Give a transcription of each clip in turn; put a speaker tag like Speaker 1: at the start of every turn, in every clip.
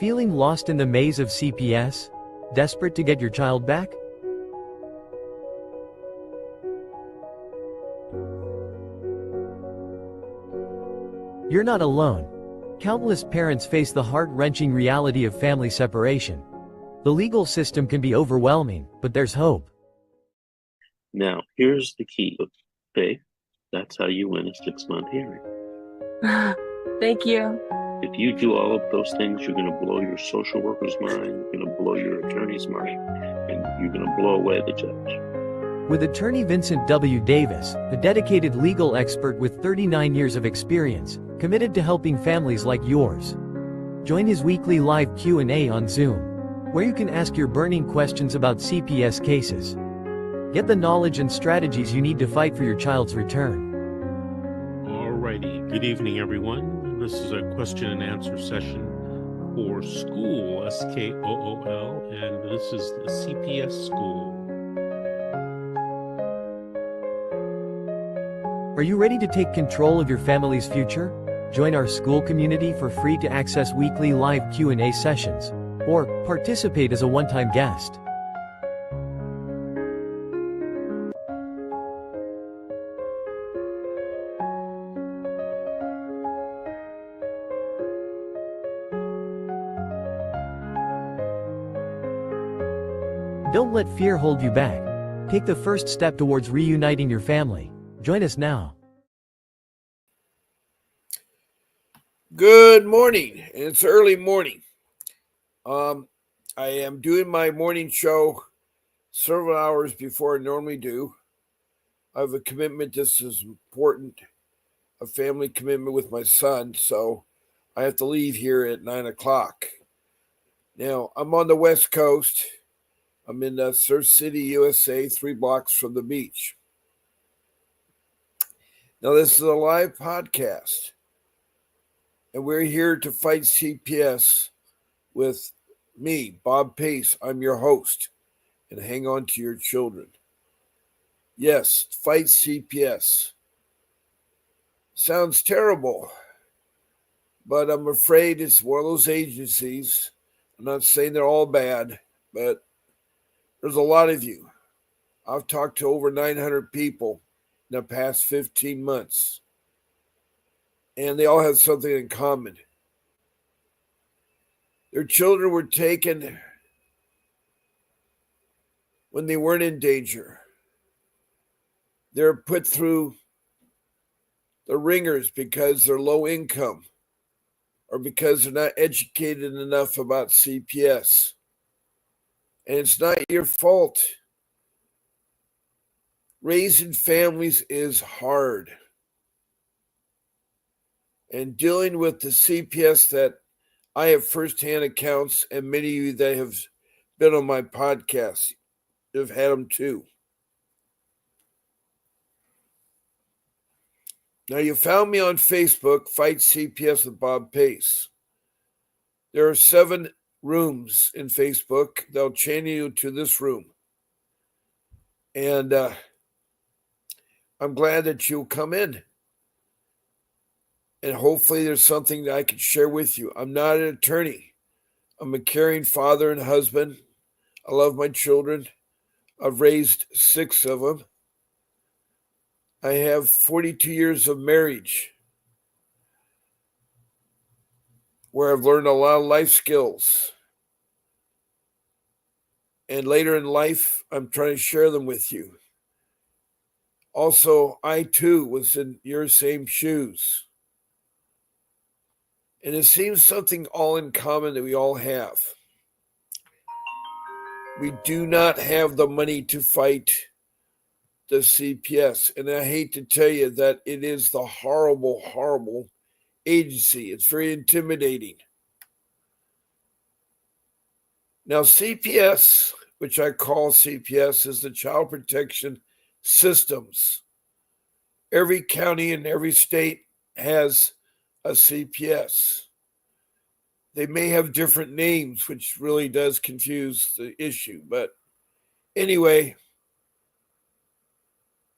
Speaker 1: Feeling lost in the maze of CPS? Desperate to get your child back? You're not alone. Countless parents face the heart-wrenching reality of family separation. The legal system can be overwhelming, but there's hope.
Speaker 2: Now, here's the key. Okay, that's how you win a 6-month hearing.
Speaker 3: Thank you.
Speaker 2: If you do all of those things, you're going to blow your social worker's mind, you're going to blow your attorney's mind, and you're going to blow away the judge.
Speaker 1: With attorney Vincent W. Davis, a dedicated legal expert with 39 years of experience, committed to helping families like yours. Join his weekly live Q&A on Zoom, where you can ask your burning questions about CPS cases. Get the knowledge and strategies you need to fight for your child's return.
Speaker 4: Alrighty, good evening everyone. This is a question and answer session for school, SKOOL, and this is the CPS school.
Speaker 1: Are you ready to take control of your family's future? Join our school community for free to access weekly live Q&A sessions, or participate as a one-time guest. Don't let fear hold you back. Take the first step towards reuniting your family. Join us now.
Speaker 5: Good morning. It's early morning. I am doing my morning show several hours before I normally do. I have a commitment. This is important, a family commitment with my son, so I have to leave here at 9 o'clock. Now, I'm on the West Coast. I'm in Surf City, USA, 3 blocks from the beach. Now, this is a live podcast, and we're here to fight CPS with me, Bob Pace. I'm your host, and hang on to your children. Yes, fight CPS. Sounds terrible, but I'm afraid it's one of those agencies. I'm not saying they're all bad, but there's a lot of you. I've talked to over 900 people in the past 15 months, and they all have something in common. Their children were taken when they weren't in danger. They're put through the ringers because they're low income or because they're not educated enough about CPS. And it's not your fault. Raising families is hard. And dealing with the CPS that I have firsthand accounts, and many of you that have been on my podcast have had them too. Now, you found me on Facebook, Fight CPS with Bob Pace. There are 7 rooms in Facebook. They'll chain you to this room. And I'm glad that you'll come in. And hopefully there's something that I can share with you. I'm not an attorney. I'm a caring father and husband. I love my children. I've raised 6 of them. I have 42 years of marriage where I've learned a lot of life skills. And later in life, I'm trying to share them with you. Also, I too was in your same shoes. And it seems something all in common that we all have. We do not have the money to fight the CPS. And I hate to tell you that it is the horrible, horrible agency. It's very intimidating. Now, CPS, which I call CPS, is the Child Protection Systems. Every county and every state has a CPS. They may have different names, which really does confuse the issue. But anyway,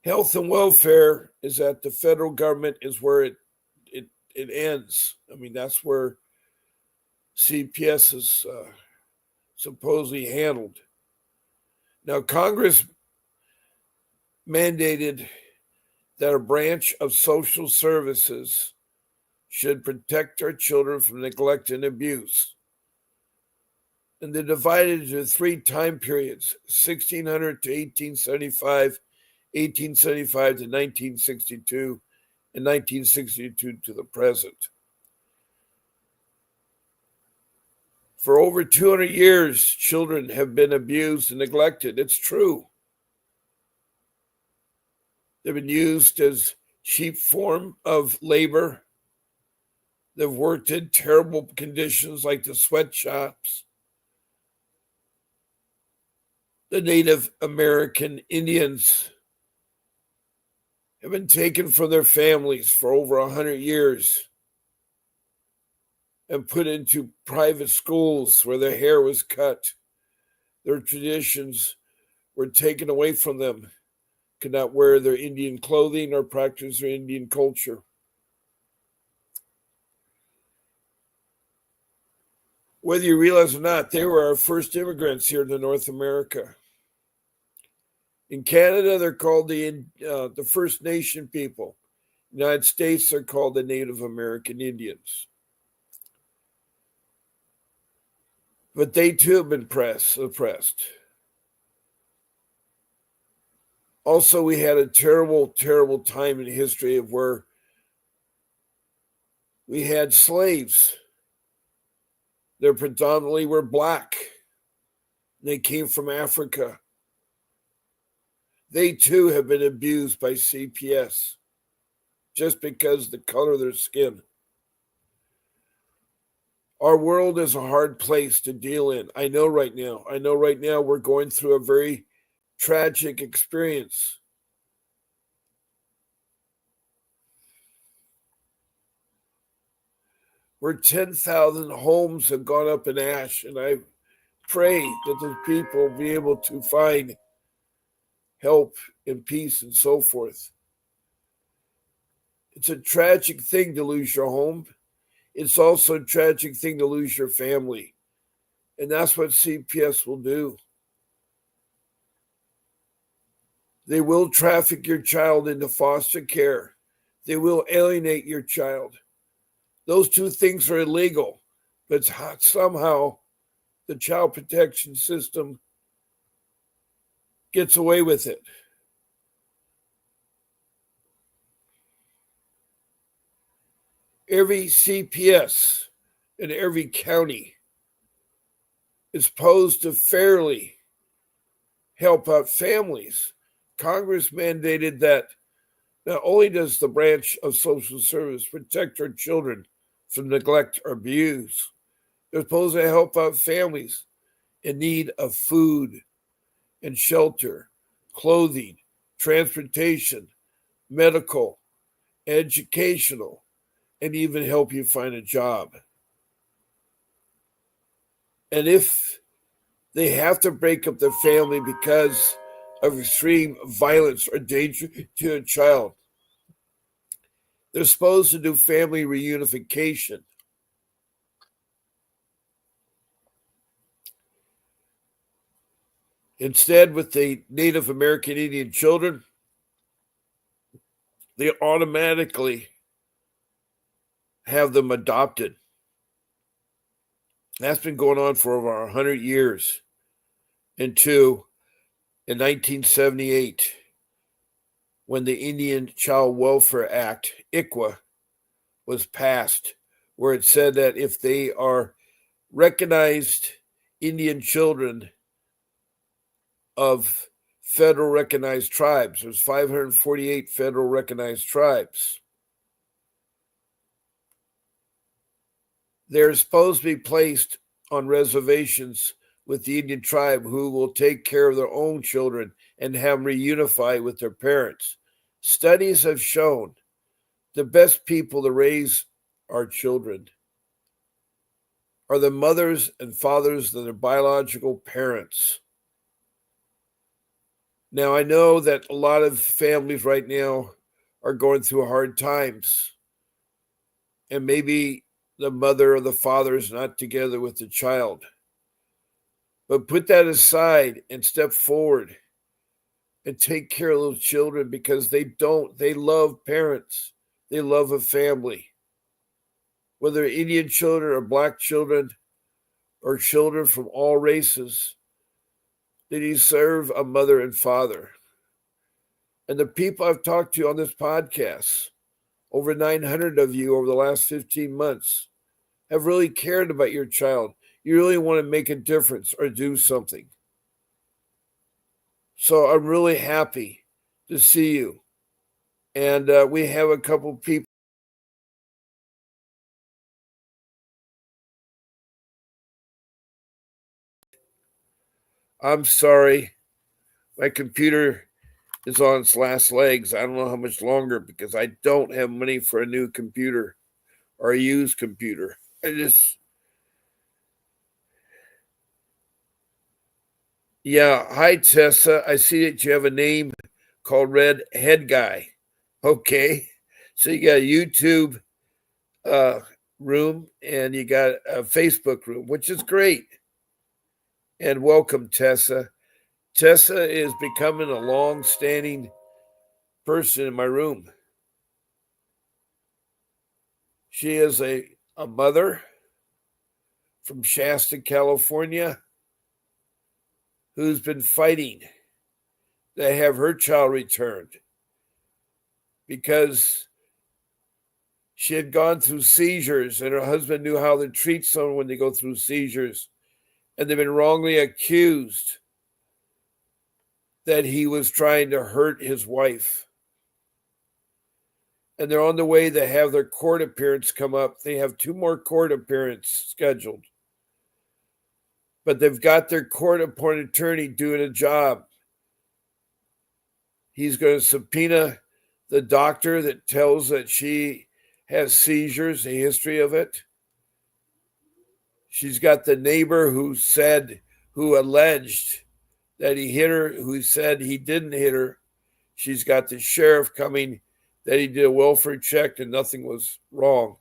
Speaker 5: health and welfare is at the federal government is where it ends. I mean, that's where CPS is supposedly handled. Now, Congress mandated that a branch of social services should protect our children from neglect and abuse. And they're divided into 3 time periods, 1600 to 1875, 1875 to 1962, and 1962 to the present. For over 200 years, children have been abused and neglected. It's true. They've been used as cheap form of labor. They've worked in terrible conditions like the sweatshops. The Native American Indians have been taken from their families for over 100 years and put into private schools where their hair was cut. Their traditions were taken away from them, could not wear their Indian clothing or practice their Indian culture. Whether you realize or not, they were our first immigrants here to North America. In Canada, they're called the First Nation people. In the United States, they're called the Native American Indians. But they too have been oppressed. Also, we had a terrible, terrible time in history of where we had slaves. They predominantly were black. They came from Africa. They too have been abused by CPS just because of the color of their skin. Our world is a hard place to deal in. I know right now we're going through a very tragic experience. Where 10,000 homes have gone up in ash, and I pray that those people will be able to find help and peace and so forth. It's a tragic thing to lose your home. It's also a tragic thing to lose your family. And that's what CPS will do. They will traffic your child into foster care. They will alienate your child. Those 2 things are illegal, but somehow the child protection system gets away with it. Every CPS in every county is supposed to fairly help out families. Congress mandated that not only does the branch of social service protect our children from neglect or abuse, they're supposed to help out families in need of food and shelter, clothing, transportation, medical, educational, and even help you find a job. And if they have to break up the family because of extreme violence or danger to a child, they're supposed to do family reunification. Instead, with the Native American Indian children, they automatically have them adopted. That's been going on for over 100 years. And 2, in 1978, when the Indian Child Welfare Act, ICWA, was passed, where it said that if they are recognized Indian children of federal recognized tribes, there's 548 federal recognized tribes, they're supposed to be placed on reservations with the Indian tribe who will take care of their own children and have them reunify with their parents. Studies have shown the best people to raise our children are the mothers and fathers of their biological parents. Now, I know that a lot of families right now are going through hard times, and maybe the mother or the father is not together with the child. But put that aside and step forward and take care of those children, because they love parents. They love a family. Whether Indian children or black children or children from all races, they deserve a mother and father. And the people I've talked to on this podcast, over 900 of you over the last 15 months, have really cared about your child. You really want to make a difference or do something. So I'm really happy to see you. And we have a couple people. I'm sorry. My computer is on its last legs. I don't know how much longer, because I don't have money for a new computer or a used computer. Yeah. Hi, Tessa. I see that you have a name called Red Head Guy. Okay. So you got a YouTube room and you got a Facebook room, which is great. And welcome, Tessa. Tessa is becoming a long-standing person in my room. She is a mother from Shasta, California, who's been fighting to have her child returned because she had gone through seizures, and her husband knew how to treat someone when they go through seizures, and they've been wrongly accused that he was trying to hurt his wife. And they're on the way to have their court appearance come up. They have 2 more court appearances scheduled. But they've got their court-appointed attorney doing a job. He's going to subpoena the doctor that tells that she has seizures, a history of it. She's got the neighbor who alleged that he hit her, who said he didn't hit her. She's got the sheriff coming, that he did a welfare check and nothing was wrong.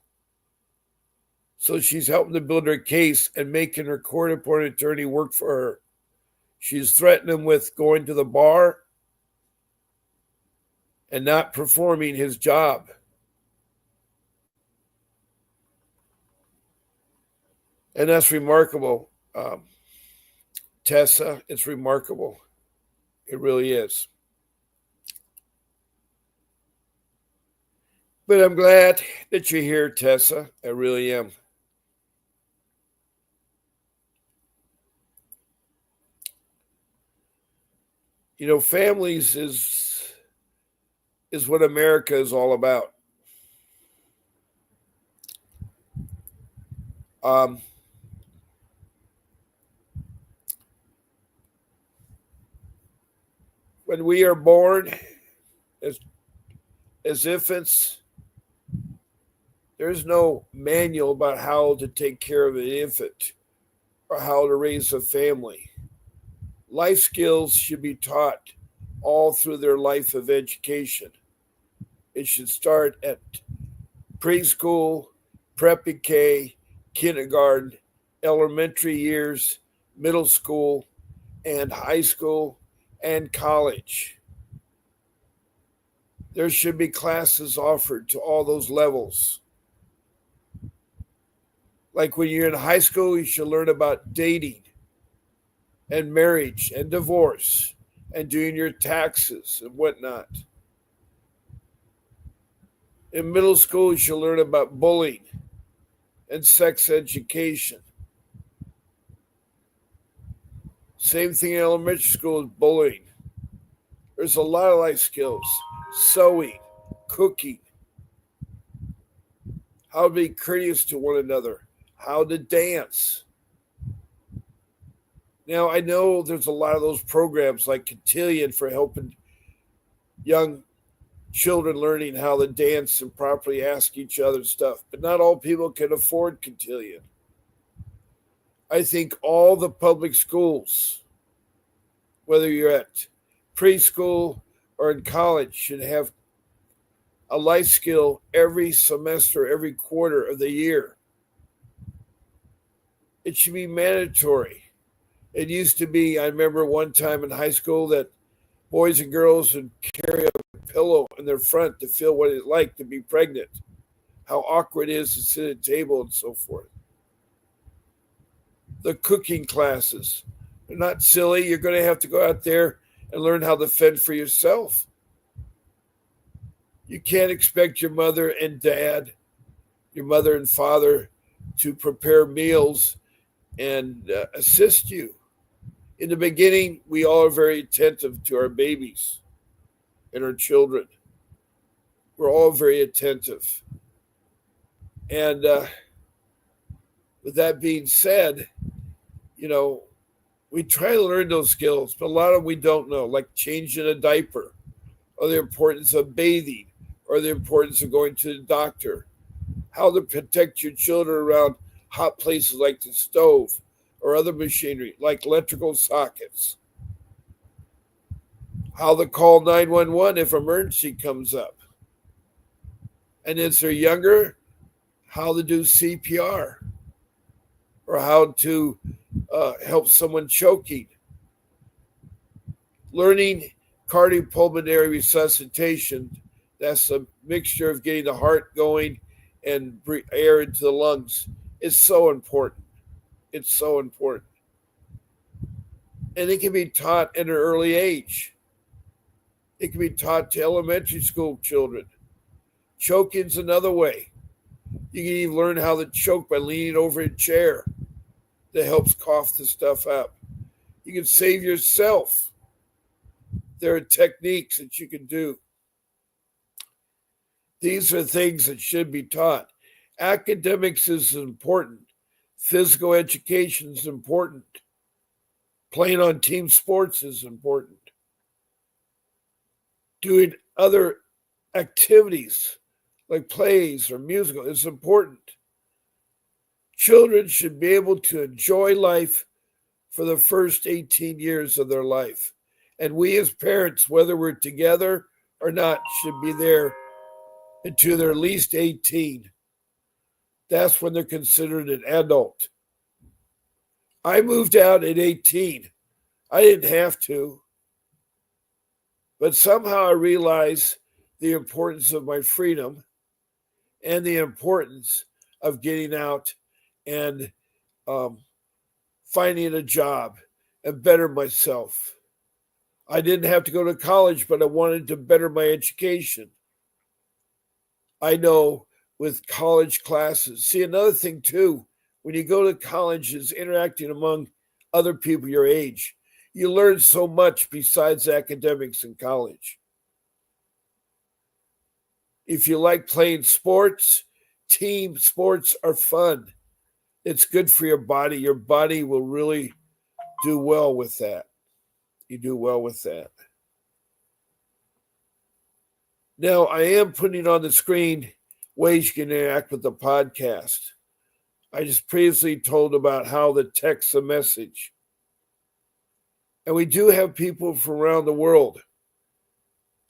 Speaker 5: So she's helping to build her case and making her court-appointed attorney work for her. She's threatening him with going to the bar and not performing his job. And that's remarkable, Tessa. It's remarkable. It really is. But I'm glad that you're here, Tessa. I really am. You know, families is what America is all about. When we are born as infants, there's no manual about how to take care of an infant or how to raise a family. Life skills should be taught all through their life of education. It should start at preschool, pre-K, kindergarten, elementary years, middle school, and high school, and college. There should be classes offered to all those levels. Like when you're in high school, you should learn about dating and marriage and divorce and doing your taxes and whatnot. In middle school, you should learn about bullying and sex education. Same thing in elementary school is bullying. There's a lot of life skills: sewing, cooking, how to be courteous to one another, how to dance. Now, I know there's a lot of those programs like Cotillion for helping young children learning how to dance and properly ask each other stuff, but not all people can afford Cotillion. I think all the public schools, whether you're at preschool or in college, should have a life skill every semester, every quarter of the year. It should be mandatory. It used to be, I remember one time in high school that boys and girls would carry a pillow in their front to feel what it's like to be pregnant, how awkward it is to sit at a table and so forth. The cooking classes, they're not silly. You're going to have to go out there and learn how to fend for yourself. You can't expect your mother and dad, your mother and father to prepare meals and assist you. In the beginning, we all are very attentive to our babies and our children. We're all very attentive. And with that being said, we try to learn those skills, but a lot of them we don't know, like changing a diaper, or the importance of bathing, or the importance of going to the doctor, how to protect your children around hot places like the stove or other machinery like electrical sockets, how to call 911 if emergency comes up. And as they're younger, how to do CPR or how to help someone choking. Learning cardiopulmonary resuscitation, that's a mixture of getting the heart going and air into the lungs, is so important. It's so important. And it can be taught at an early age. It can be taught to elementary school children. Choking's another way. You can even learn how to choke by leaning over a chair that helps cough the stuff up. You can save yourself. There are techniques that you can do. These are things that should be taught. Academics is important. Physical education is important. Playing on team sports is important. Doing other activities like plays or musical is important. Children should be able to enjoy life for the first 18 years of their life. And we as parents, whether we're together or not, should be there until they're at least 18. That's when they're considered an adult. I moved out at 18. I didn't have to. But somehow I realized the importance of my freedom and the importance of getting out and finding a job and better myself. I didn't have to go to college, but I wanted to better my education. I know with college classes. See, another thing too, when you go to college is interacting among other people your age. You learn so much besides academics in college. If you like playing sports, team sports are fun. It's good for your body. Your body will really do well with that. You do well with that. Now, I am putting on the screen ways you can interact with the podcast. I just previously told about how to text a message. And we do have people from around the world.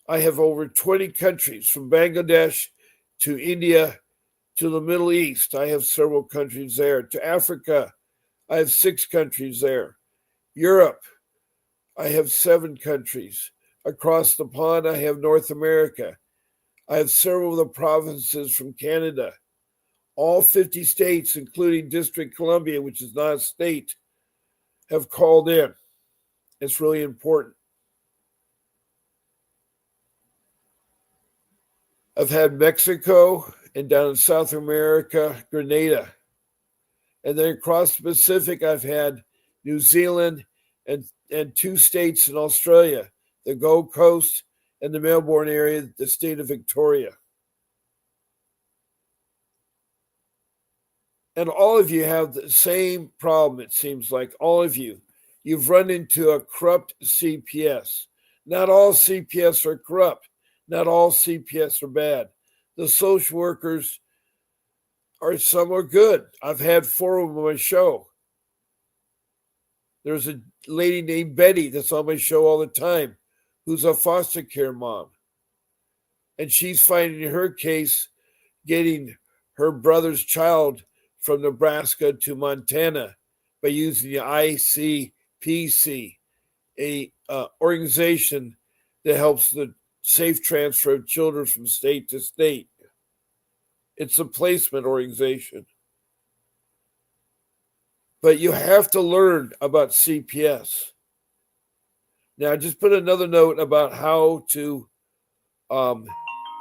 Speaker 5: I have over 20 countries, from Bangladesh to India to the Middle East. I have several countries there. To Africa, I have 6 countries there. Europe, I have 7 countries. Across the pond, I have North America. I have several of the provinces from Canada. All 50 states, including District of Columbia, which is not a state, have called in. It's really important. I've had Mexico and down in South America, Grenada. And then across the Pacific, I've had New Zealand and 2 states in Australia, the Gold Coast and the Melbourne area, the state of Victoria. And all of you have the same problem, it seems like. All of you. You've run into a corrupt CPS. Not all CPS are corrupt. Not all CPS are bad. The social workers some are good. I've had 4 of them on my show. There's a lady named Betty that's on my show all the time, who's a foster care mom. And she's finding her case getting her brother's child from Nebraska to Montana by using the ICPC, a organization that helps the safe transfer of children from state to state. It's a placement organization. But you have to learn about CPS. Now, just put another note about how to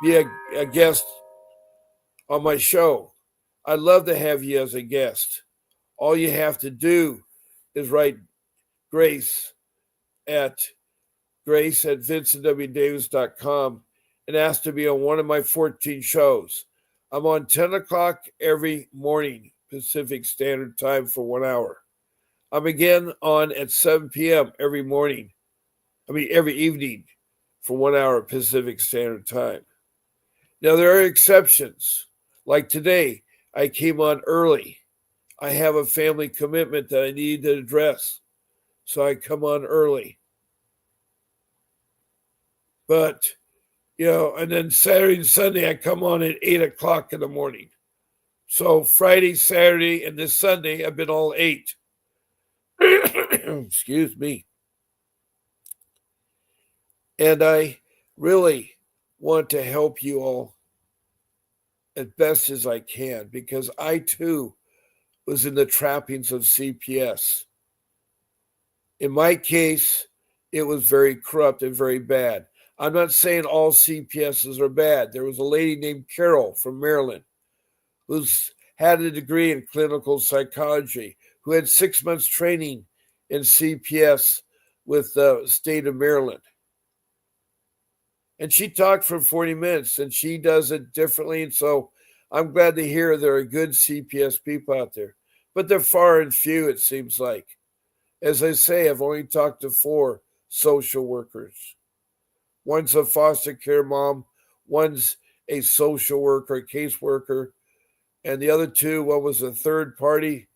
Speaker 5: be a guest on my show. I'd love to have you as a guest. All you have to do is write Grace at vincentwdavis.com and ask to be on one of my 14 shows. I'm on 10 o'clock every morning, Pacific Standard Time, for 1 hour. I'm again on at 7 p.m. every evening for 1 hour Pacific Standard Time. Now, there are exceptions. Like today, I came on early. I have a family commitment that I need to address, so I come on early. But, and then Saturday and Sunday, I come on at 8 o'clock in the morning. So Friday, Saturday, and this Sunday, I've been all 8. Excuse me. And I really want to help you all as best as I can, because I too was in the trappings of CPS. In my case, it was very corrupt and very bad. I'm not saying all CPSs are bad. There was a lady named Carol from Maryland who's had a degree in clinical psychology, who had 6 months training in CPS with the state of Maryland. And she talked for 40 minutes, and she does it differently. And so I'm glad to hear there are good CPS people out there. But they're far and few, it seems like. As I say, I've only talked to 4 social workers. One's a foster care mom, one's a social worker, a caseworker, and the other 2, one was a third-party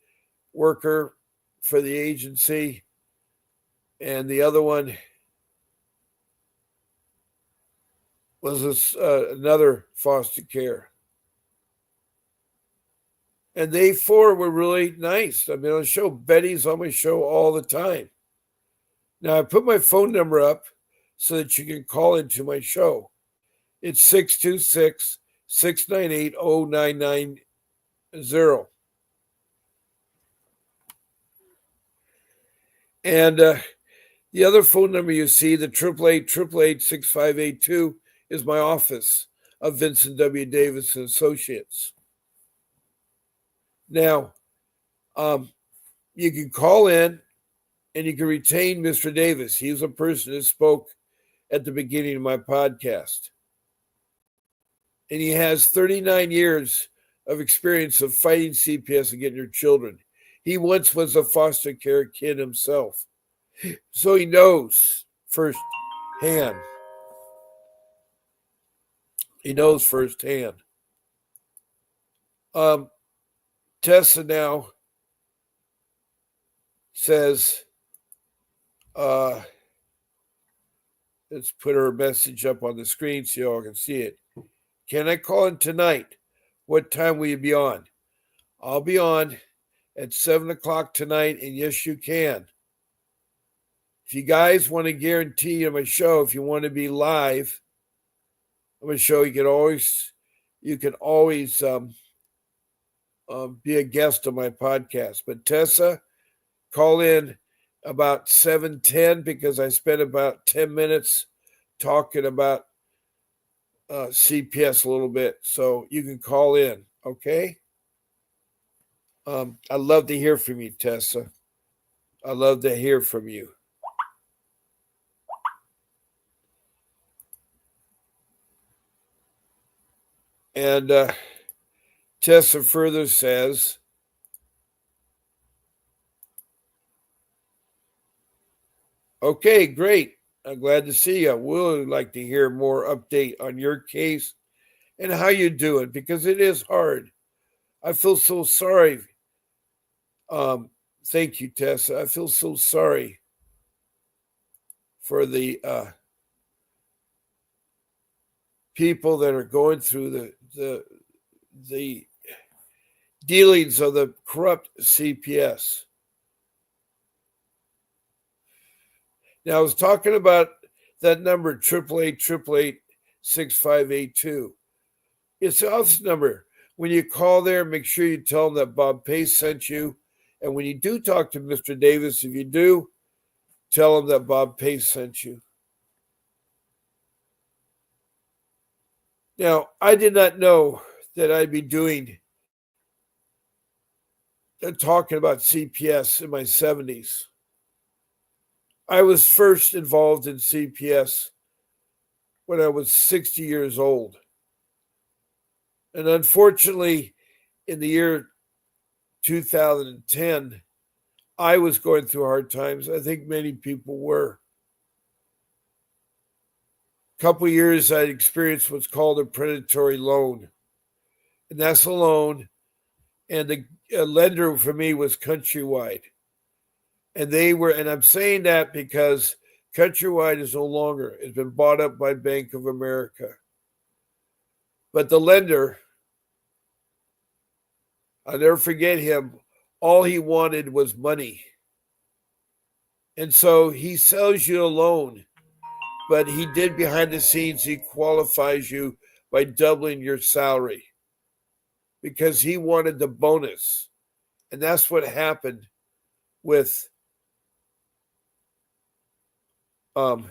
Speaker 5: worker for the agency, and the other one was another foster care. And they 4 were really nice. I mean, on the show, Betty's on my show all the time. Now, I put my phone number up so that you can call into my show. It's 626-698-0990. And the other phone number you see, the 888-888-6582, is my office of Vincent W. Davis and Associates. Now, you can call in and you can retain Mr. Davis. He's a person that spoke at the beginning of my podcast. And he has 39 years of experience of fighting CPS and getting your children. He once was a foster care kid himself. So he knows firsthand. He knows firsthand. Tessa now says, let's put her message up on the screen so you all can see it. Can I call in tonight? What time will you be on? I'll be on at 7 o'clock tonight, and yes, you can. If you guys want to guarantee on my show, if you want to be live on my show, you can always be a guest on my podcast. But Tessa, call in about 7:10 because I spent about 10 minutes talking about CPS a little bit. So you can call in, okay? I'd love to hear from you, Tessa. I'd love to hear from you. And Tessa further says, okay, great. I'm glad to see you. I would like to hear more update on your case and how you do it, because it is hard. I feel so sorry. Thank you, Tessa. I feel so sorry for the people that are going through the dealings of the corrupt CPS. Now, I was talking about that number, 888-888-6582. It's the office number. When you call there, make sure you tell them that Bob Pace sent you. And when you do talk to Mr. Davis, if you do, tell him that Bob Pace sent you. Now, I did not know that I'd be talking about CPS in my 70s. I was first involved in CPS when I was 60 years old. And unfortunately, in the year 2010, I was going through hard times. I think many people were. A couple of years, I experienced what's called a predatory loan. And that's a loan. And the lender for me was Countrywide. And I'm saying that because Countrywide is no longer, it's been bought up by Bank of America. But the lender, I'll never forget him, all he wanted was money. And so he sells you a loan, but he did behind the scenes, he qualifies you by doubling your salary because he wanted the bonus. And that's what happened with my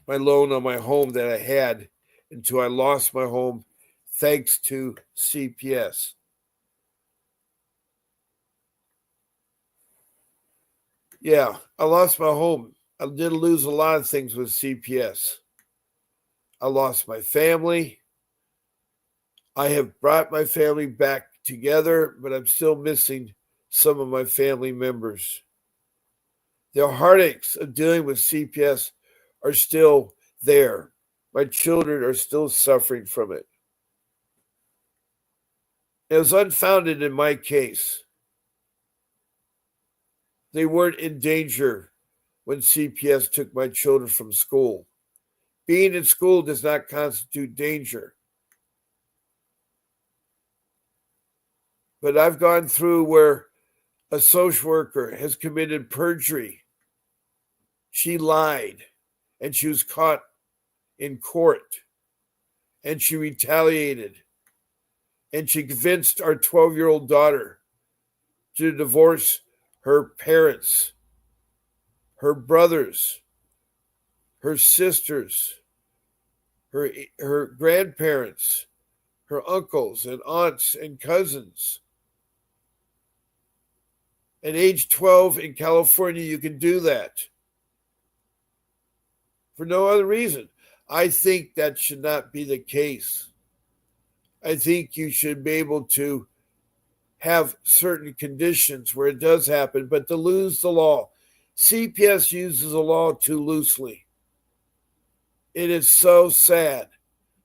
Speaker 5: loan on my home that I had until I lost my home thanks to CPS. Yeah, I lost my home. I did lose a lot of things with CPS. I lost my family. I have brought my family back together, but I'm still missing some of my family members. The heartaches of dealing with CPS are still there. My children are still suffering from it. It was unfounded in my case. They weren't in danger when CPS took my children from school. Being in school does not constitute danger. But I've gone through where a social worker has committed perjury. She lied and she was caught in court and she retaliated and she convinced our 12-year-old daughter to divorce her parents, her brothers, her sisters, her grandparents, her uncles and aunts and cousins. At age 12 in California, you can do that for no other reason. I think that should not be the case. I think you should be able to have certain conditions where it does happen, but to lose the law. CPS uses the law too loosely. It is so sad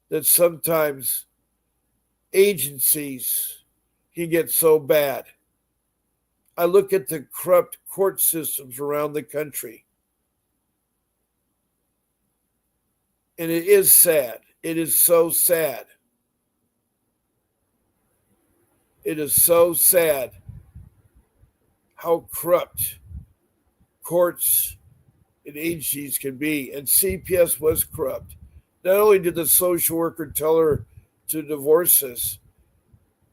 Speaker 5: that sometimes agencies can get so bad. I look at the corrupt court systems around the country. And it is sad. It is so sad. It is so sad how corrupt courts and agencies can be. And CPS was corrupt. Not only did the social worker tell her to divorce us,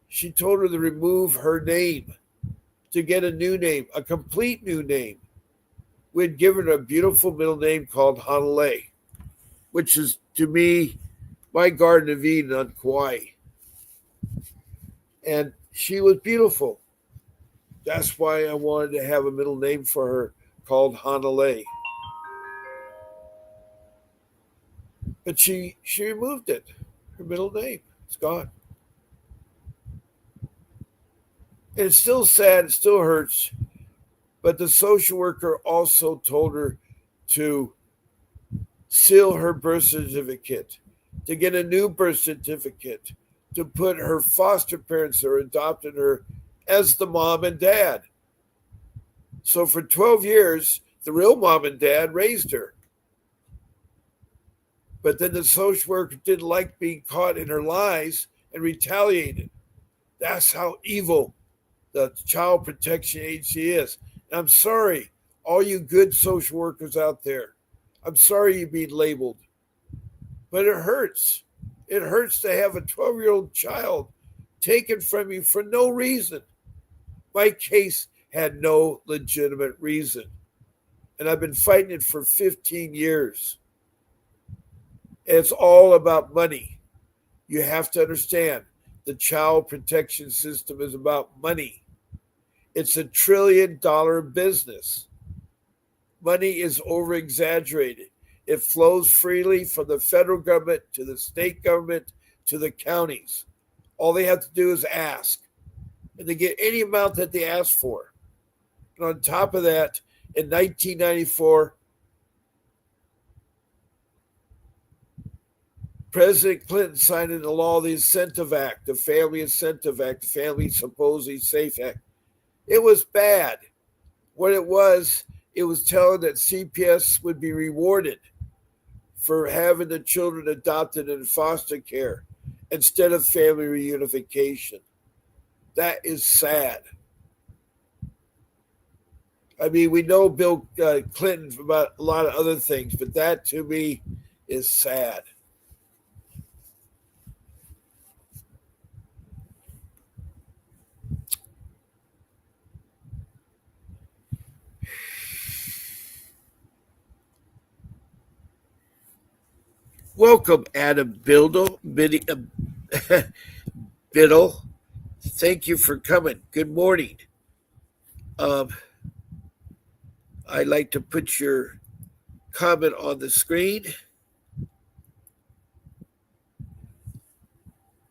Speaker 5: she told her to remove her name, to get a new name, a complete new name. We had given her a beautiful middle name called Hanalei, which is, to me, my Garden of Eden on Kauai. And she was beautiful. That's why I wanted to have a middle name for her called Hanalei. But she removed it, her middle name. It's gone. And it's still sad, it still hurts. But the social worker also told her to seal her birth certificate, to get a new birth certificate, to put her foster parents that adopted her as the mom and dad. So for 12 years, the real mom and dad raised her. But then the social worker didn't like being caught in her lies and retaliated. That's how evil the Child Protection Agency is. I'm sorry, all you good social workers out there. I'm sorry you're being labeled, but it hurts. It hurts to have a 12-year-old child taken from you for no reason. My case had no legitimate reason, and I've been fighting it for 15 years. It's all about money. You have to understand the child protection system is about money. It's $1 trillion business. Money is over exaggerated. It flows freely from the federal government to the state government to the counties. All they have to do is ask, and they get any amount that they ask for. And on top of that, in 1994, President Clinton signed into law the Incentive Act, the Family Incentive Act, the Family Supposedly Safe Act. It was bad. What it was telling that CPS would be rewarded for having the children adopted in foster care instead of family reunification. That is sad. I mean, we know Bill Clinton about a lot of other things, but that to me is sad. Welcome, Adam Biddle. Biddle. Thank you for coming. Good morning. I'd like to put your comment on the screen.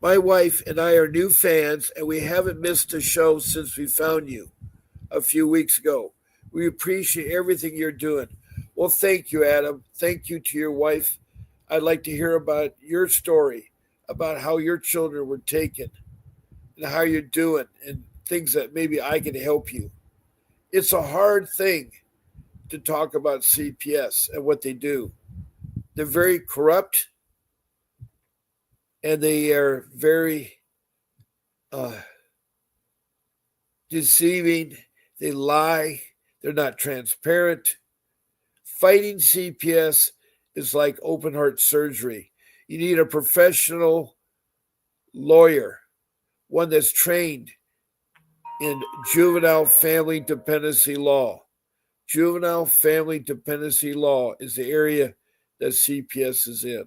Speaker 5: My wife and I are new fans, and we haven't missed a show since we found you a few weeks ago. We appreciate everything you're doing. Well, thank you, Adam. Thank you to your wife. I'd like to hear about your story, about how your children were taken and how you're doing and things that maybe I can help you. It's a hard thing to talk about CPS and what they do. They're very corrupt and they are very deceiving. They lie. They're not transparent. Fighting CPS is like open heart surgery. You need a professional lawyer, one that's trained in juvenile family dependency law. Juvenile family dependency law is the area that CPS is in.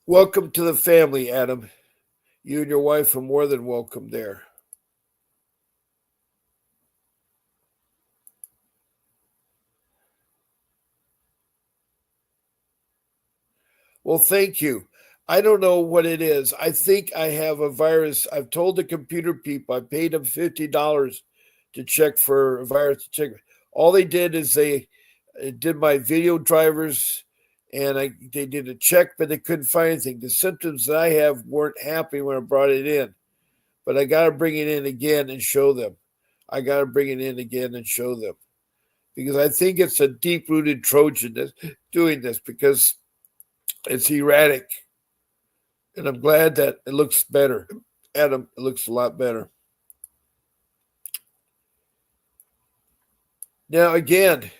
Speaker 5: Welcome to the family, Adam. You and your wife are more than welcome there. Well, thank you. I don't know what it is. I think I have a virus. I've told the computer people, I paid them $50 to check for a virus to check. All they did is they did my video drivers and they did a check, but they couldn't find anything. The symptoms that I have weren't happy when I brought it in, but I got to bring it in again and show them. I got to bring it in again and show them because I think it's a deep-rooted Trojan that's doing this because it's erratic. And I'm glad that it looks better. Adam, it looks a lot better. Now, again,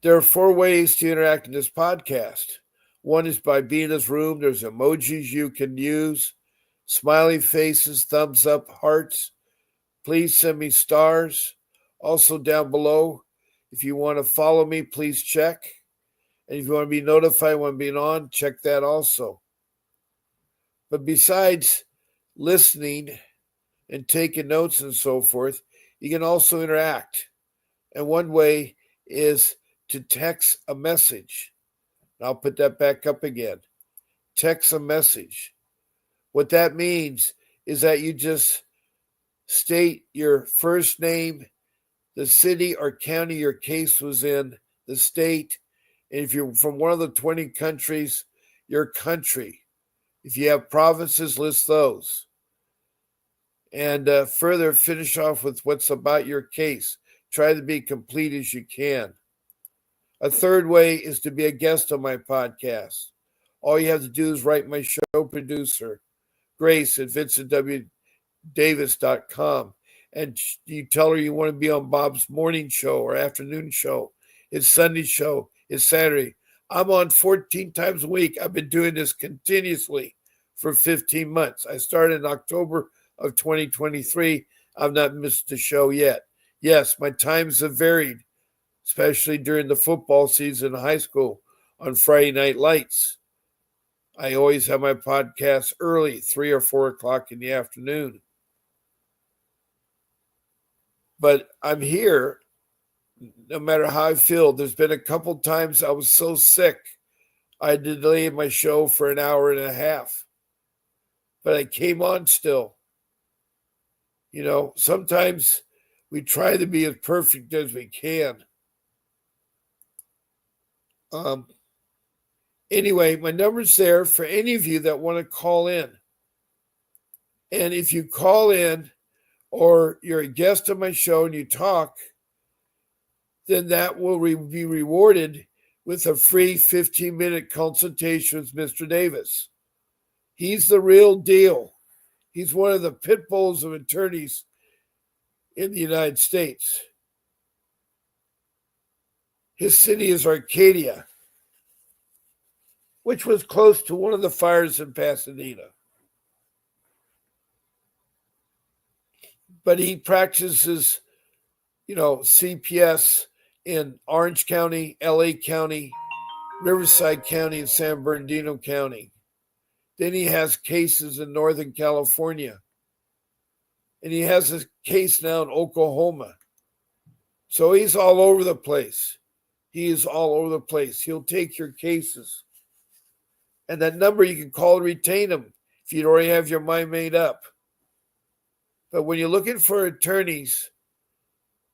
Speaker 5: there are 4 ways to interact in this podcast. One is by being in this room. There's emojis you can use, smiley faces, thumbs up, hearts. Please send me stars. Also down below, if you want to follow me, please check. And if you want to be notified when being on, check that also. But besides listening and taking notes and so forth, you can also interact. And one way is to text a message. And I'll put that back up again. Text a message. What that means is that you just state your first name, the city or county your case was in, the state, and if you're from one of the 20 countries, your country. If you have provinces, list those. And further, finish off with what's about your case. try to be complete as you can. A third way is to be a guest on my podcast. All you have to do is write my show producer, Grace at vincentwdavis.com, and you tell her you want to be on Bob's morning show or afternoon show, his Sunday show, his Saturday. I'm on 14 times a week. I've been doing this continuously for 15 months. I started in October of 2023. I've not missed a show yet. Yes, my times have varied, especially during the football season in high school on Friday Night Lights. I always have my podcast early, 3 or 4 o'clock in the afternoon. But I'm here no matter how I feel. There's been a couple times I was so sick, I delayed my show for an hour and a half. But I came on still. You know, sometimes we try to be as perfect as we can. Anyway, my number's there for any of you that want to call in. And if you call in or you're a guest on my show and you talk, then that will be rewarded with a free 15-minute consultation with Mr. Davis. He's the real deal. He's one of the pit bulls of attorneys in the United States. His city is Arcadia, which was close to one of the fires in Pasadena. But he practices, CPS in Orange County, LA County, Riverside County, and San Bernardino County. Then he has cases in Northern California. And he has a case now in Oklahoma. So he's all over the place. He is all over the place. He'll take your cases. And that number you can call and retain him if you already have your mind made up. But when you're looking for attorneys,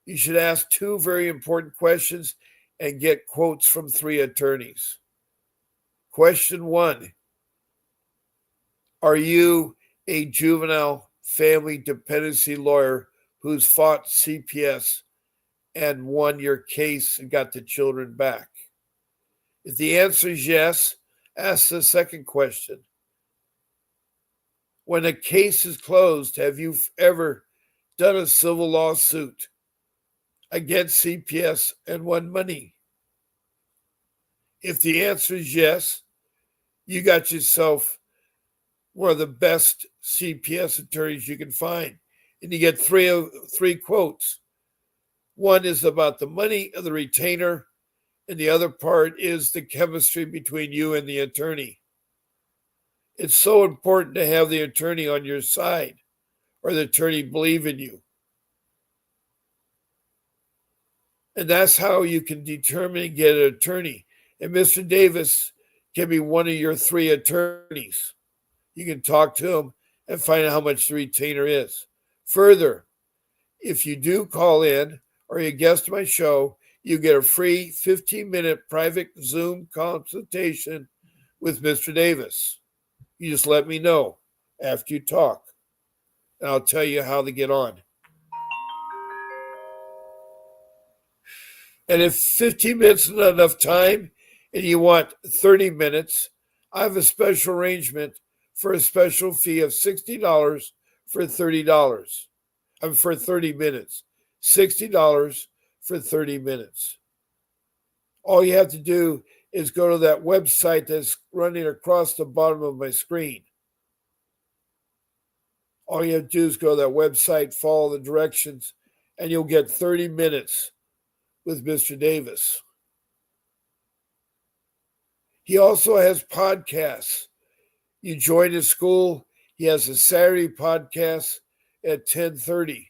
Speaker 5: you should ask 2 very important questions and get quotes from 3 attorneys. Question 1, are you a juvenile family dependency lawyer who's fought CPS and won your case and got the children back? If the answer is yes, ask the second question. When a case is closed, have you ever done a civil lawsuit against CPS and won money? If the answer is yes, you got yourself one of the best CPS attorneys you can find. And you get 3 quotes. One is about the money of the retainer, and the other part is the chemistry between you and the attorney. It's so important to have the attorney on your side or the attorney believe in you. And that's how you can determine and get an attorney. And Mr. Davis can be one of your 3 attorneys. You can talk to him and find out how much the retainer is. Further, if you do call in or you guest my show, you get a free 15-minute private Zoom consultation with Mr. Davis. You just let me know after you talk, and I'll tell you how to get on. And if 15 minutes is not enough time and you want 30 minutes, I have a special arrangement for a special fee of $60 for $30. For 30 minutes. $60 for 30 minutes. All you have to do is go to that website that's running across the bottom of my screen. All you have to do is go to that website, follow the directions, and you'll get 30 minutes with Mr. Davis. He also has podcasts. You join his school. He has a Saturday podcast at 10:30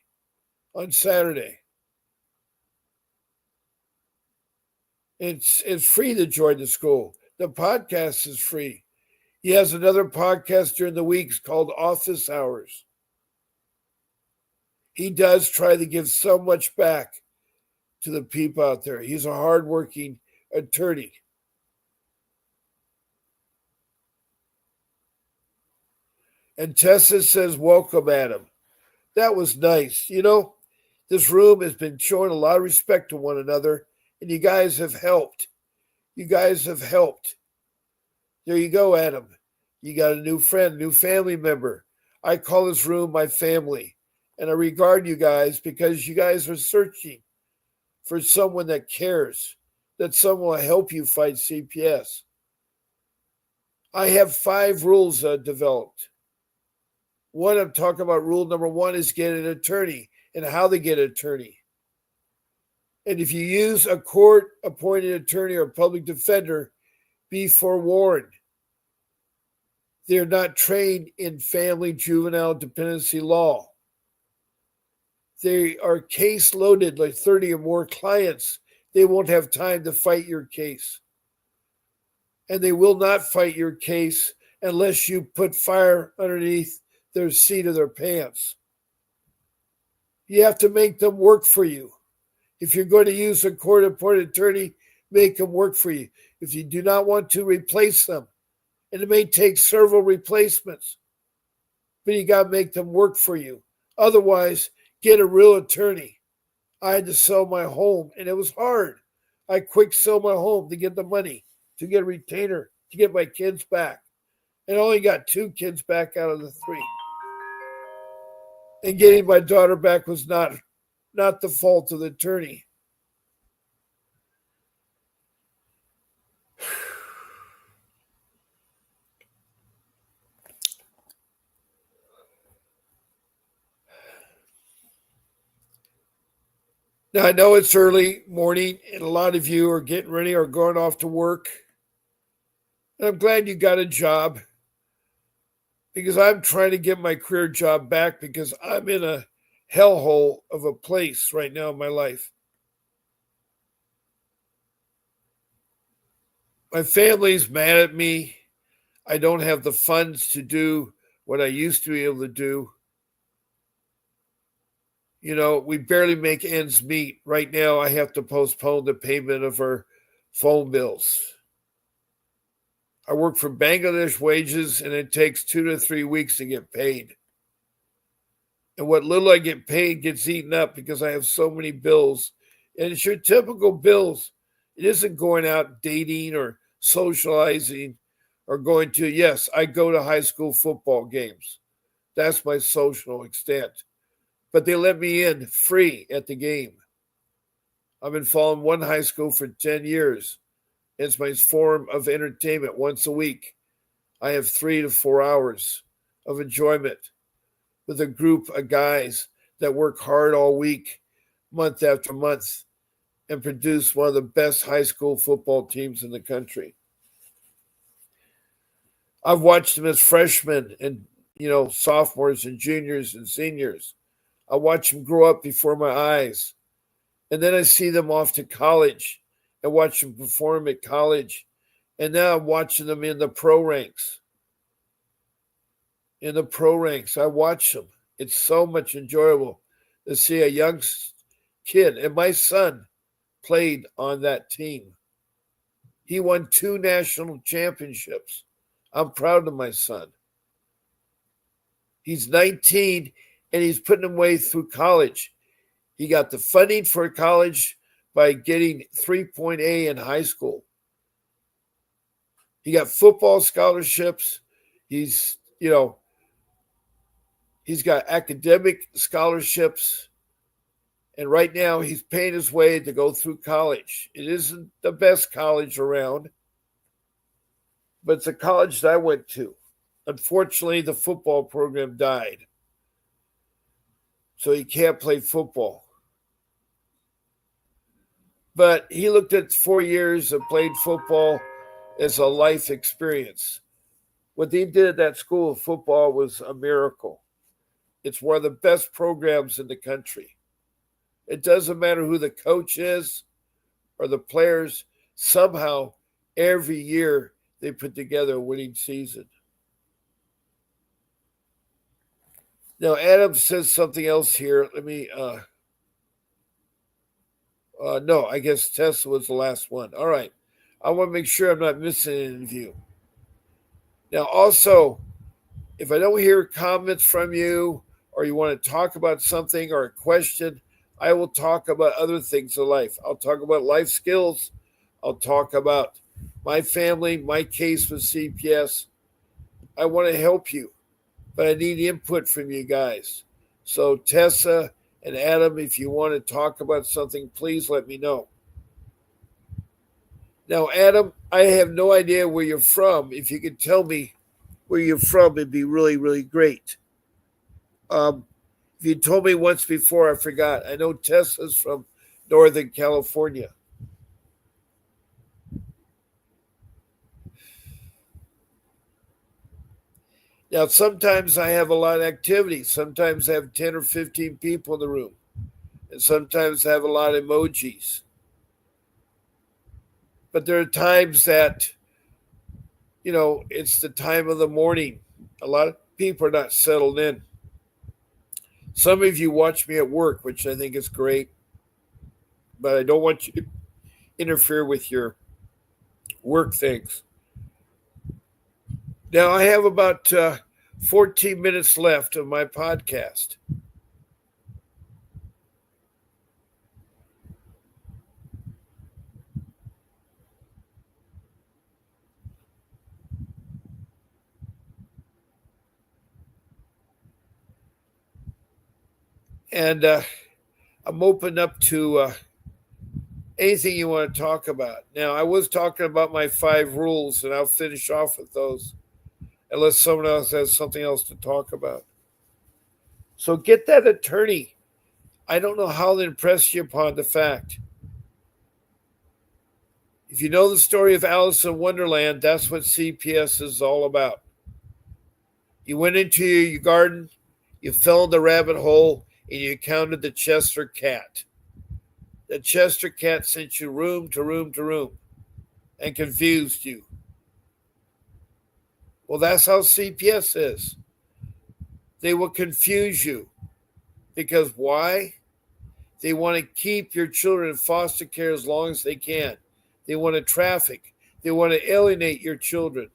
Speaker 5: on Saturday. It's free to join the school. The podcast is free. He has another podcast during the weeks called Office Hours. He does try to give so much back to the people out there. He's a hardworking attorney. And Tessa says, welcome, Adam. That was nice. This room has been showing a lot of respect to one another, and you guys have helped. You guys have helped. There you go, Adam. You got a new friend, new family member. I call this room my family, and I regard you guys because you guys are searching for someone that cares, that someone will help you fight CPS. I have 5 rules developed. One, I'm talking about rule number 1 is get an attorney and how to get an attorney. And if you use a court-appointed attorney or public defender, be forewarned. They're not trained in family juvenile dependency law. They are case loaded, like 30 or more clients. They won't have time to fight your case. And they will not fight your case unless you put fire underneath their seat of their pants. You have to make them work for you. If you're going to use a court-appointed attorney, make them work for you. If you do not want to, replace them. And it may take several replacements, but you got to make them work for you. Otherwise, get a real attorney. I had to sell my home, and it was hard. I quick sold my home to get the money, to get a retainer, to get my kids back. And I only got 2 kids back out of the 3. And getting my daughter back was not the fault of the attorney. Now, I know it's early morning, and a lot of you are getting ready or going off to work. And I'm glad you got a job, because I'm trying to get my career job back because I'm in a hellhole of a place right now in my life. My family's mad at me. I don't have the funds to do what I used to be able to do. You know, we barely make ends meet. Right now, I have to postpone the payment of our phone bills. I work for Bangladesh wages, and it takes 2 to 3 weeks to get paid. And what little I get paid gets eaten up because I have so many bills. And it's your typical bills. It isn't going out dating or socializing or going to, yes, I go to high school football games. That's my social extent. But they let me in free at the game. I've been following one high school for 10 years. It's my form of entertainment once a week. I have 3 to 4 hours of enjoyment with a group of guys that work hard all week, month after month, and produce one of the best high school football teams in the country. I've watched them as freshmen and, sophomores and juniors and seniors. I watch them grow up before my eyes. And then I see them off to college and watch them perform at college. And now I'm watching them in the pro ranks. In the pro ranks, I watch them. It's so much enjoyable to see a young kid. And my son played on that team. He won 2 national championships. I'm proud of my son. He's 19 and he's putting him way through college. He got the funding for college by getting 3.8 in high school. He got football scholarships. He's got academic scholarships. And right now he's paying his way to go through college. It isn't the best college around, but it's a college that I went to. Unfortunately, the football program died. So he can't play football. But he looked at 4 years of played football as a life experience. What they did at that school of football was a miracle. It's one of the best programs in the country. It doesn't matter who the coach is or the players. Somehow, every year, they put together a winning season. Now, Adam says something else here. Let me, no, I guess Tessa was the last one. All right. I want to make sure I'm not missing any of you. Now, also, if I don't hear comments from you or you want to talk about something or a question, I will talk about other things in life. I'll talk about life skills. I'll talk about my family, my case with CPS. I want to help you, but I need input from you guys. So, Tessa and Adam, if you want to talk about something, please let me know. Now, Adam, I have no idea where you're from. If you could tell me where you're from, it'd be really, really great. If you told me once before, I forgot. I know Tessa's from Northern California. Now, sometimes I have a lot of activity. Sometimes I have 10 or 15 people in the room. And sometimes I have a lot of emojis. But there are times that, it's the time of the morning. A lot of people are not settled in. Some of you watch me at work, which I think is great. But I don't want you to interfere with your work things. Now, I have about 14 minutes left of my podcast. And I'm open up to anything you want to talk about. Now, I was talking about my 5 rules, and I'll finish off with those, unless someone else has something else to talk about. So get that attorney. I don't know how to impress you upon the fact. If you know the story of Alice in Wonderland, that's what CPS is all about. You went into your garden, you fell in the rabbit hole, and you encountered the Chester cat. The Chester cat sent you room to room to room and confused you. Well, that's how CPS is. They will confuse you. Because why? They want to keep your children in foster care as long as they can. They want to traffic. They want to alienate your children.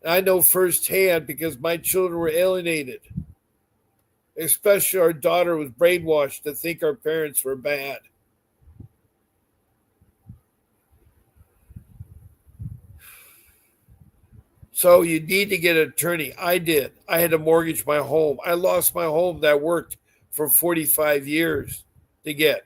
Speaker 5: I know firsthand because my children were alienated. Especially our daughter was brainwashed to think our parents were bad. So you need to get an attorney. I did. I had to mortgage my home. I lost my home that I worked for 45 years to get.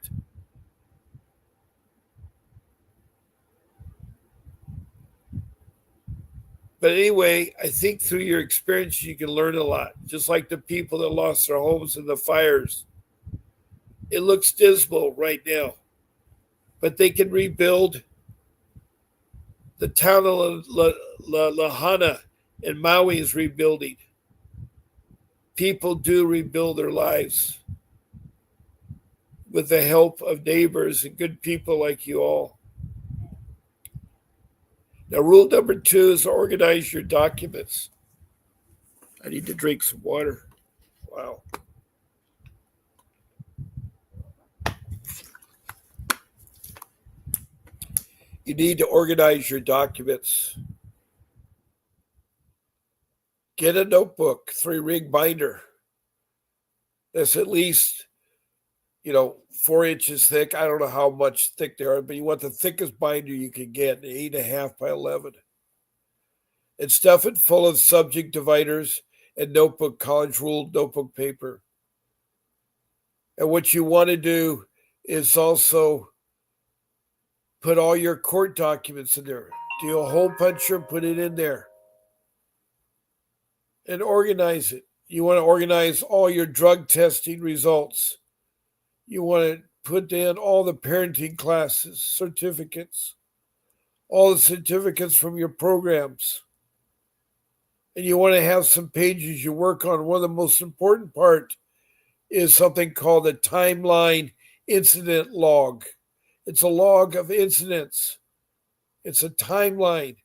Speaker 5: But anyway, I think through your experience, you can learn a lot. Just like the people that lost their homes in the fires. It looks dismal right now. But they can rebuild. The town of Lahana in Maui is rebuilding. People do rebuild their lives with the help of neighbors and good people like you all. Now, rule number 2 is organize your documents. I need to drink some water. Wow. You need to organize your documents. Get a notebook, 3-ring binder. That's at least, 4 inches thick. I don't know how much thick they are, but you want the thickest binder you can get, 8.5 by 11. And stuff it full of subject dividers and notebook, college ruled notebook paper. And what you want to do is also put all your court documents in there. Do a hole puncher, put it in there. And organize it. You want to organize all your drug testing results. You want to put in all the parenting classes, certificates, all the certificates from your programs. And you want to have some pages you work on. One of the most important part is something called a timeline incident log. It's a log of incidents. It's a timeline.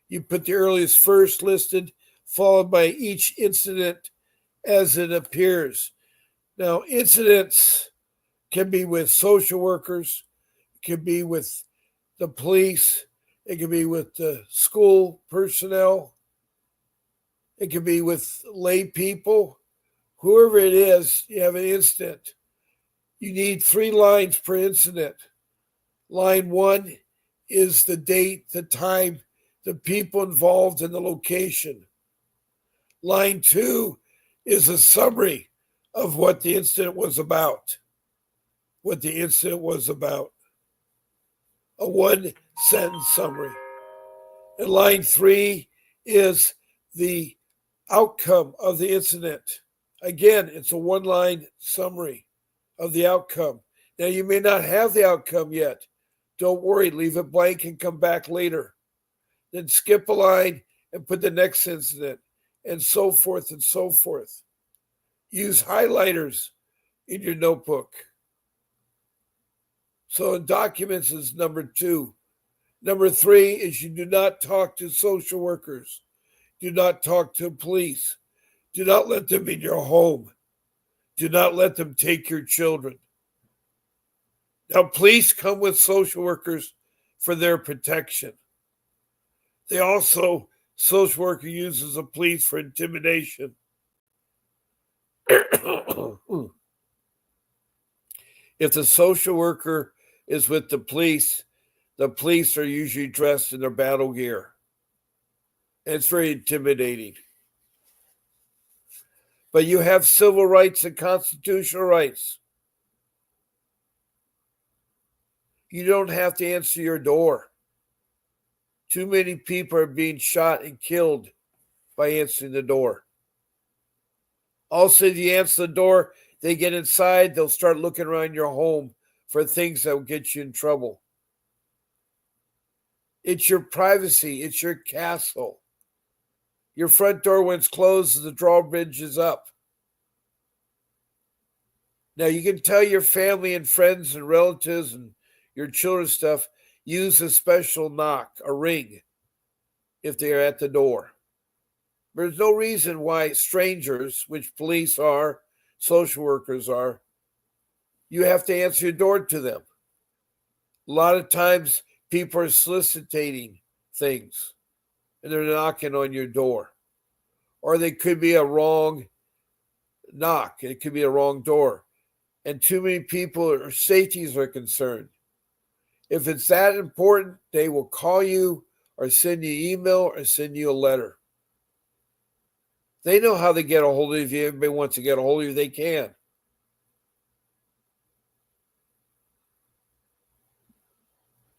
Speaker 5: You put the earliest first listed, followed by each incident as it appears. Now, incidents can be with social workers, it can be with the police, it can be with the school personnel, it can be with lay people. Whoever it is, you have an incident. You need 3 lines per incident. Line 1 is the date, the time, the people involved, and the location. Line 2 is a summary of what the incident was about. A 1-sentence summary. And line 3 is the outcome of the incident. Again, it's a 1-line summary of the outcome. Now, you may not have the outcome yet. Don't worry, leave it blank and come back later. Then skip a line and put the next incident, and so forth and so forth. Use highlighters in your notebook. So in documents is number 2. Number 3 is you do not talk to social workers. Do not talk to police. Do not let them in your home. Do not let them take your children. Now, police come with social workers for their protection. Social worker uses the police for intimidation. If the social worker is with the police are usually dressed in their battle gear. And it's very intimidating. But you have civil rights and constitutional rights. You don't have to answer your door. Too many people are being shot and killed by answering the door. Also, if you answer the door, they get inside, they'll start looking around your home for things that will get you in trouble. It's your privacy. It's your castle. Your front door, when it's closed, the drawbridge is up. Now, you can tell your family and friends and relatives and your children's stuff, use a special knock, a ring, if they are at the door. There's no reason why strangers, which police are, social workers are, you have to answer your door to them. A lot of times, people are soliciting things, and they're knocking on your door. Or they could be a wrong knock. It could be a wrong door. And too many people or safeties are concerned. If it's that important, they will call you or send you an email or send you a letter. They know how to get a hold of you. If everybody wants to get a hold of you, they can.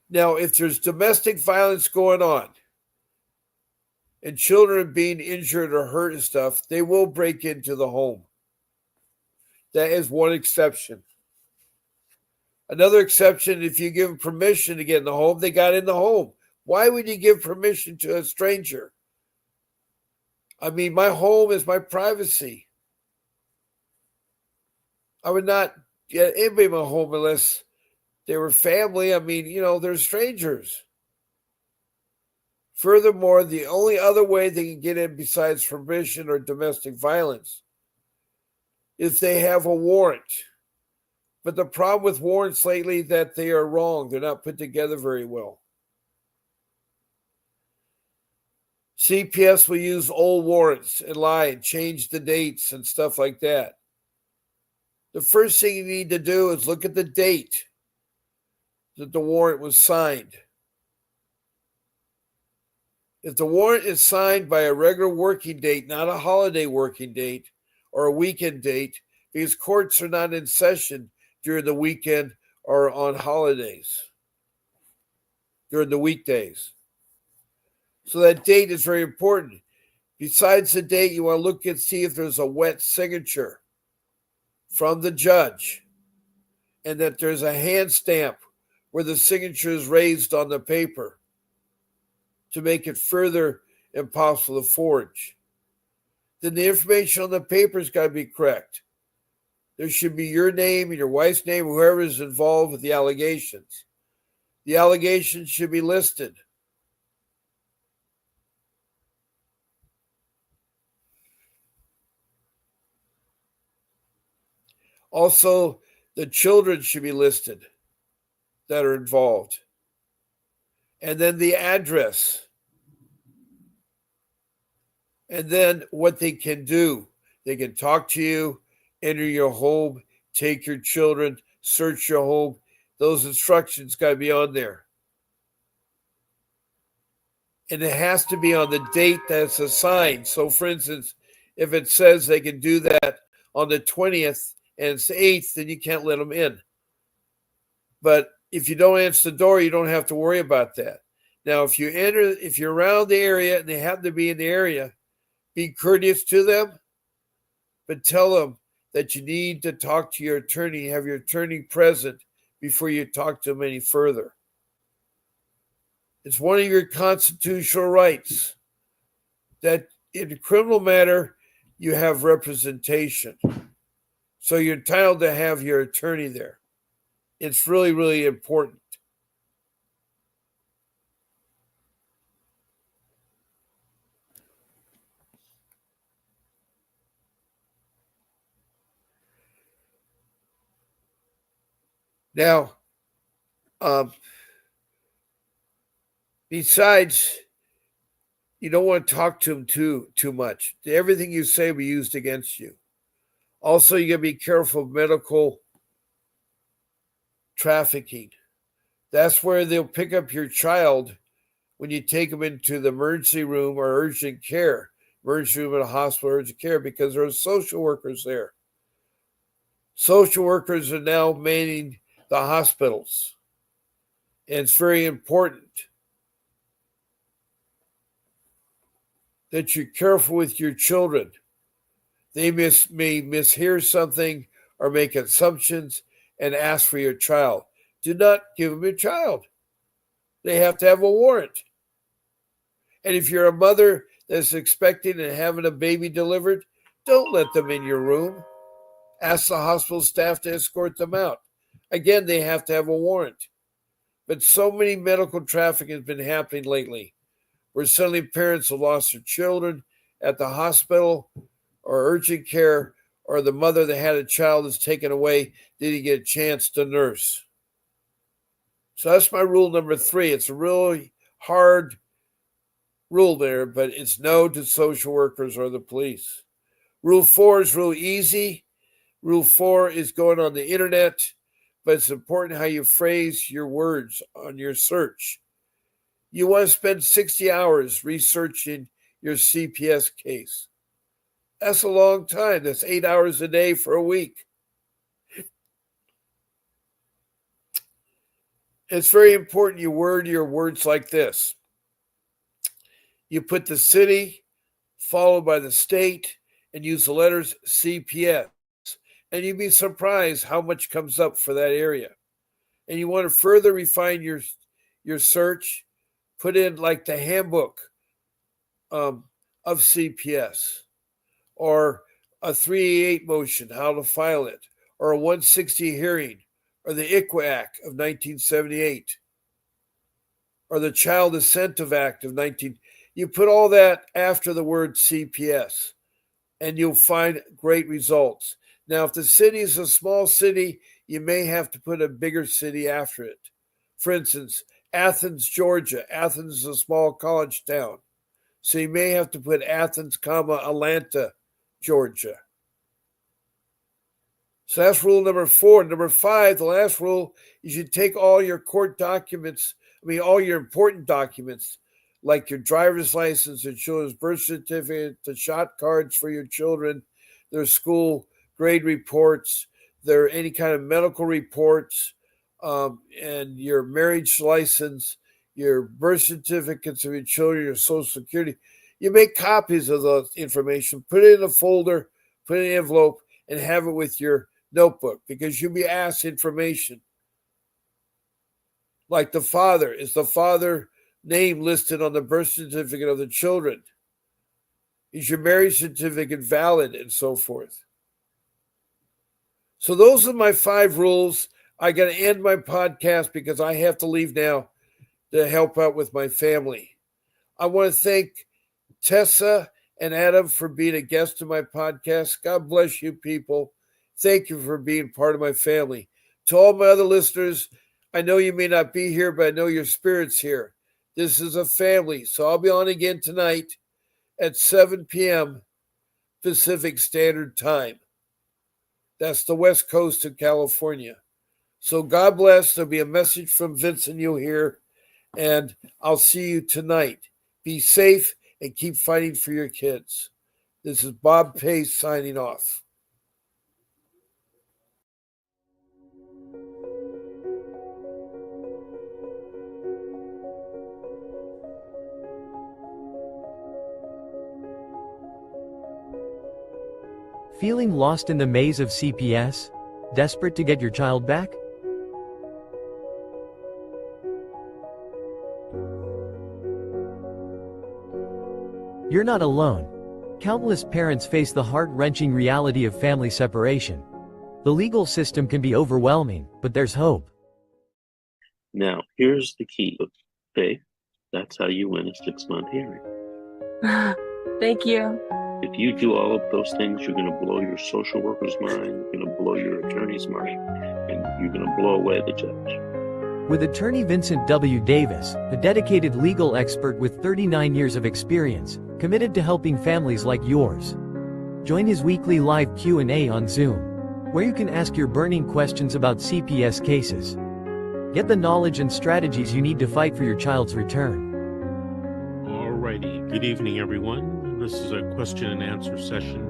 Speaker 5: Now, if there's domestic violence going on and children are being injured or hurt and stuff, they will break into the home. That is one exception. Another exception, if you give them permission to get in the home, they got in the home. Why would you give permission to a stranger? I mean, my home is my privacy. I would not get anybody in my home unless they were family. I mean, they're strangers. Furthermore, the only other way they can get in besides permission or domestic violence is they have a warrant. But the problem with warrants lately is that they are wrong. They're not put together very well. CPS will use old warrants and lie and change the dates and stuff like that. The first thing you need to do is look at the date that the warrant was signed. If the warrant is signed by a regular working date, not a holiday working date or a weekend date, because courts are not in session during the weekend or on holidays, during the weekdays. So that date is very important. Besides the date, you want to look and see if there's a wet signature from the judge and that there's a hand stamp where the signature is raised on the paper to make it further impossible to forge. Then the information on the paper's got to be correct. There should be your name and your wife's name, whoever is involved with the allegations. The allegations should be listed. Also, the children should be listed that are involved. And then the address. And then what they can do. They can talk to you, enter your home, take your children, search your home. Those instructions got to be on there. And it has to be on the date that's assigned. So, for instance, if it says they can do that on the 20th and it's the 8th, then you can't let them in. But if you don't answer the door, you don't have to worry about that. Now, if you're around the area and they happen to be in the area, be courteous to them, but tell them that you need to talk to your attorney, have your attorney present before you talk to them any further. It's one of your constitutional rights that in a criminal matter, you have representation. So you're entitled to have your attorney there. It's really, really important. Now, besides, you don't want to talk to them too much. Everything you say will be used against you. Also, you got to be careful of medical trafficking. That's where they'll pick up your child when you take them into the emergency room or urgent care, emergency room at a hospital, urgent care, because there are social workers there. Social workers are now manning the hospitals. And it's very important that you're careful with your children. They may mishear something or make assumptions and ask for your child. Do not give them your child. They have to have a warrant. And if you're a mother that's expecting and having a baby delivered, don't let them in your room. Ask the hospital staff to escort them out. Again, they have to have a warrant. But so many medical trafficking has been happening lately, where suddenly parents have lost their children at the hospital or urgent care, or the mother that had a child is taken away, didn't get a chance to nurse. So that's my rule number 3. It's a really hard rule there, but it's no to social workers or the police. Rule 4 is real easy. Rule 4 is going on the internet, but it's important how you phrase your words on your search. You want to spend 60 hours researching your CPS case. That's a long time. That's 8 hours a day for a week. It's very important you word your words like this. You put the city, followed by the state, and use the letters CPS. And you'd be surprised how much comes up for that area. And you want to further refine your search, put in like the handbook of CPS, or a 388 motion, how to file it, or a 160 hearing, or the ICWA Act of 1978, or the Child Incentive Act of 19. You put all that after the word CPS, and you'll find great results. Now, if the city is a small city, you may have to put a bigger city after it. For instance, Athens, Georgia. Athens is a small college town. So you may have to put Athens, Atlanta, Georgia. So that's rule number 4. Number 5, the last rule, is you take all your court documents, all your important documents, like your driver's license, your children's birth certificate, the shot cards for your children, their school grade reports, their any kind of medical reports, and your marriage license, your birth certificates of your children, your social security. You make copies of the information, put it in a folder, put it in an envelope, and have it with your notebook, because you'll be asked information. Like the father, is the father name listed on the birth certificate of the children? Is your marriage certificate valid, and so forth? So those are my 5 rules. I got to end my podcast because I have to leave now to help out with my family. I want to thank Tessa and Adam for being a guest of my podcast. God bless you people. Thank you for being part of my family. To all my other listeners, I know you may not be here, but I know your spirit's here. This is a family. So I'll be on again tonight at 7 p.m. Pacific Standard Time. That's the West Coast of California. So God bless. There'll be a message from Vincent you'll hear, and I'll see you tonight. Be safe and keep fighting for your kids. This is Bob Pace signing off.
Speaker 1: Feeling lost in the maze of CPS? Desperate to get your child back? You're not alone. Countless parents face the heart-wrenching reality of family separation. The legal system can be overwhelming, but there's hope.
Speaker 2: Now, here's the key. Okay, that's how you win a 6-month hearing.
Speaker 3: Thank you.
Speaker 2: If you do all of those things, you're going to blow your social worker's mind, you're going to blow your attorney's mind, and you're going to blow away the judge.
Speaker 1: With attorney Vincent W. Davis, a dedicated legal expert with 39 years of experience, committed to helping families like yours. Join his weekly live Q&A on Zoom, where you can ask your burning questions about CPS cases. Get the knowledge and strategies you need to fight for your child's return.
Speaker 4: Alrighty, good evening everyone. This is a question and answer session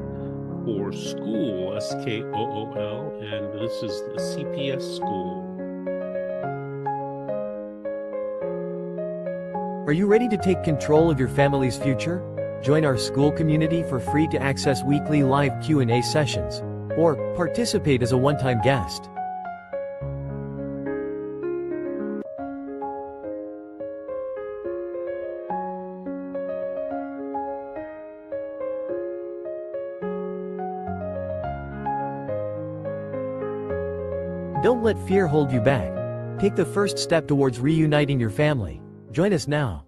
Speaker 4: for school, SKOOL, and this is the CPS school.
Speaker 1: Are you ready to take control of your family's future? Join our school community for free to access weekly live Q&A sessions, or participate as a one-time guest. Don't let fear hold you back. Take the first step towards reuniting your family. Join us now.